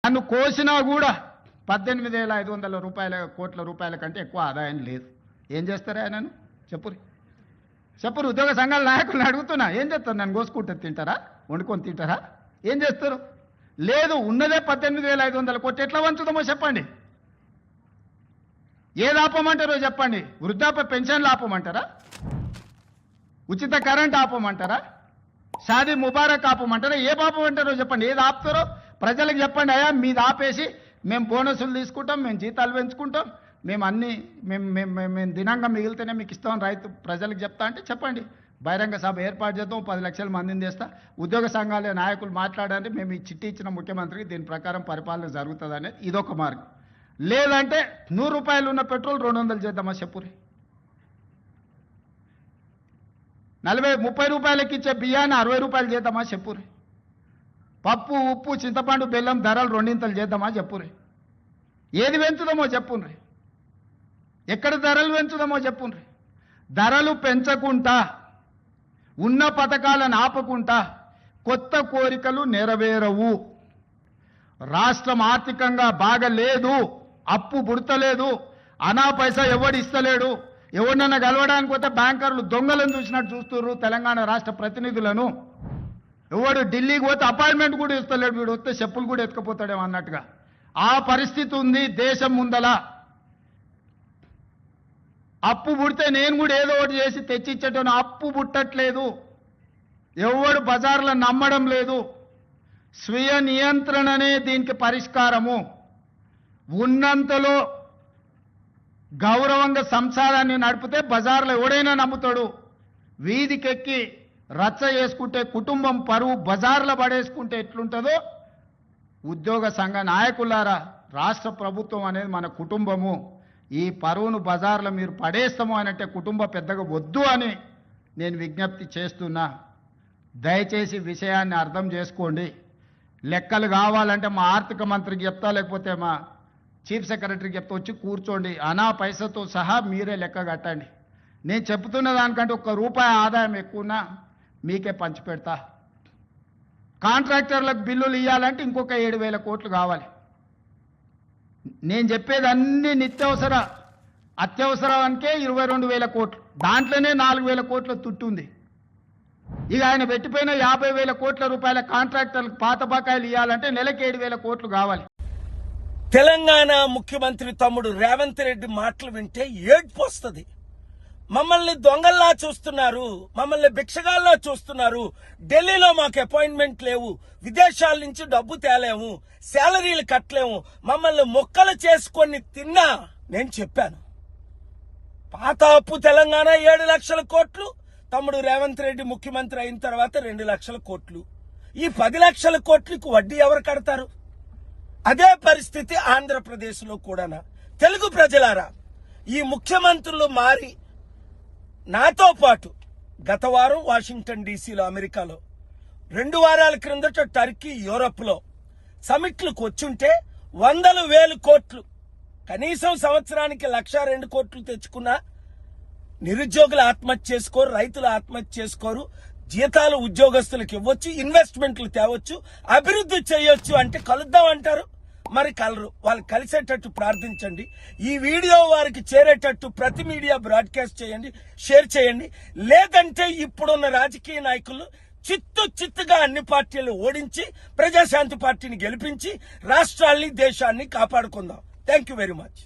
నన్ను కోసినా కూడా 18,500 కోట్ల రూపాయల కంటే ఎక్కువ ఆదాయం లేదు. ఏం చేస్తారా నన్ను చెప్పురు ఉద్యోగ సంఘాల నాయకులను అడుగుతున్నా, ఏం చేస్తారు? నన్ను కోసుకుంటే తింటారా? వండుకొని తింటారా? ఏం చేస్తారు? లేదు, ఉన్నదే 18,500 కోట్లు. ఎట్లా వంచుదామో చెప్పండి. ఏది ఆపమంటారో చెప్పండి. వృద్ధాప్య పెన్షన్లు ఆపమంటారా? ఉచిత కరెంట్ ఆపమంటారా? షాదీ ముబారక్ ఆపమంటారా? ఏ ఆపమంటారో చెప్పండి. ఏది ఆపుతారో ప్రజలకు చెప్పండి. అయ్యా మీది ఆపేసి మేము బోనసులు తీసుకుంటాం, మేము జీతాలు పెంచుకుంటాం, మేము అన్ని మేము దినంగా మిగిలితేనే మీకు ఇస్తామని రైతు ప్రజలకు చెప్తా అంటే చెప్పండి. బహిరంగ సభ ఏర్పాటు చేద్దాం, 10 లక్షల మందిని చేస్తా. ఉద్యోగ సంఘాల నాయకులు మాట్లాడండి, మేము ఈ చిట్టి ఇచ్చిన ముఖ్యమంత్రికి దీని ప్రకారం పరిపాలన జరుగుతుంది అనేది ఇదొక మార్గం. లేదంటే 100 రూపాయలు ఉన్న పెట్రోల్ 200 చేద్దామా చెప్పురి. 30 రూపాయలకి ఇచ్చే బియ్యాన్ని 60 రూపాయలు చేద్దామా చెప్పురి. పప్పు ఉప్పు చింతపండు బెల్లం ధరలు 2 చేద్దామా చెప్పురి. ఏది పెంచుదామో చెప్పుండ్రి. ఎక్కడ ధరలు పెంచుదామో చెప్పుండ్రి. ధరలు పెంచకుండా ఉన్న పథకాలను ఆపకుండా కొత్త కోరికలు నెరవేరవు. రాష్ట్రం ఆర్థికంగా బాగలేదు, అప్పు పుడతలేదు, అనా పైసా ఎవడు ఇస్తలేడు. ఎవరినన్నా కలవడానికి పోతే బ్యాంకర్లు దొంగలను చూసినట్టు చూస్తున్నారు తెలంగాణ రాష్ట్ర ప్రతినిధులను. ఎవడు ఢిల్లీకి పోతే అపాయింట్మెంట్ కూడా ఇస్తలేడు, వీడు వస్తే చెప్పులు కూడా ఎత్తుకుపోతాడేమో అన్నట్టుగా ఆ పరిస్థితి ఉంది దేశం ముందల. అప్పు పుడితే నేను కూడా ఏదో ఒకటి చేసి తెచ్చిచ్చేటోను. అప్పు పుట్టట్లేదు, ఎవడు బజార్లో నమ్మడం లేదు. స్వీయ నియంత్రణనే దీనికి పరిష్కారము. ఉన్నంతలో గౌరవంగా సంసారాన్ని నడిపితే బజార్లో ఎవడైనా నమ్ముతాడు. వీధికెక్కి రచ్చ చేసుకుంటే కుటుంబం పరువు బజార్లో పడేసుకుంటే ఎట్లుంటుందో ఉద్యోగ సంఘ నాయకులారా, రాష్ట్ర ప్రభుత్వం అనేది మన కుటుంబము. ఈ పరువును బజార్లో మీరు పడేస్తాము అనంటే కుటుంబ పెద్దగా వద్దు అని నేను విజ్ఞప్తి చేస్తున్నా. దయచేసి విషయాన్ని అర్థం చేసుకోండి. లెక్కలు కావాలంటే మా ఆర్థిక మంత్రికి చెప్తా, లేకపోతే మా చీఫ్ సెక్రటరీకి చెప్తా, వచ్చి కూర్చోండి. అనా పైసతో సహా మీరే లెక్క కట్టండి. నేను చెప్తున్న దానికంటే ₹1 ఆదాయం ఎక్కువనా మీకే పంచిపెడతా. కాంట్రాక్టర్లకు బిల్లులు ఇవ్వాలంటే ఇంకొక 7,000 కోట్లు కావాలి. నేను చెప్పేది అన్ని నిత్యావసర అత్యవసరానికే 22,000 కోట్లు. దాంట్లోనే 4,000 కోట్ల తుట్టుంది. ఇక ఆయన పెట్టిపోయిన 50,000 కోట్ల రూపాయల కాంట్రాక్టర్లకు పాత బకాయిలు ఇవ్వాలంటే నెలకి 7,000 కోట్లు కావాలి. తెలంగాణ ముఖ్యమంత్రి తమ్ముడు రేవంత్ రెడ్డి మాటలు వింటే ఏడ్పు వస్తుంది. మమ్మల్ని దొంగల్లా చూస్తున్నారు, మమ్మల్ని భిక్షగాల్లా చూస్తున్నారు. ఢిల్లీలో మాకు అపాయింట్మెంట్ లేవు, విదేశాల నుంచి డబ్బు తేలేము, శాలరీలు కట్టలేము, మమ్మల్ని మొక్కలు చేసుకొని తిన్నా. నేను చెప్పాను, పాత అప్పు తెలంగాణ 7 లక్షల కోట్లు, తమ్ముడు రేవంత్ రెడ్డి ముఖ్యమంత్రి అయిన తర్వాత 2 లక్షల కోట్లు. ఈ 10 లక్షల కోట్లకు వడ్డీ ఎవరు కడతారు? అదే పరిస్థితి ఆంధ్రప్రదేశ్ లో కూడా. తెలుగు ప్రజలారా, ఈ ముఖ్యమంత్రులు మారి నాతో పాటు గత వారం వాషింగ్టన్ డీసీలో, అమెరికాలో, 2 వారాల క్రిందట టర్కీ, యూరప్ లో సమిట్లకు వచ్చుంటే 100,000 కోట్లు, కనీసం సంవత్సరానికి 1,02 కోట్లు తెచ్చుకున్నా నిరుద్యోగులు ఆత్మహత్య చేసుకోరు, రైతులు ఆత్మహత్య చేసుకోరు, జీతాలు ఉద్యోగస్తులకు ఇవ్వచ్చు, ఇన్వెస్ట్మెంట్లు తేవచ్చు, అభివృద్ధి చేయొచ్చు. అంటే కలుద్దాం అంటారు, మరి కలరు. వాళ్ళు కలిసేటట్టు ప్రార్థించండి. ఈ వీడియో వారికి చేరేటట్టు ప్రతి మీడియా బ్రాడ్కాస్ట్ చేయండి, షేర్ చేయండి. లేదంటే ఇప్పుడున్న రాజకీయ నాయకులు చిత్తుగా అన్ని పార్టీలు ఓడించి ప్రజాశాంతి పార్టీని గెలిపించి రాష్ట్రాల్ని, దేశాన్ని కాపాడుకుందాం. Thank you very much.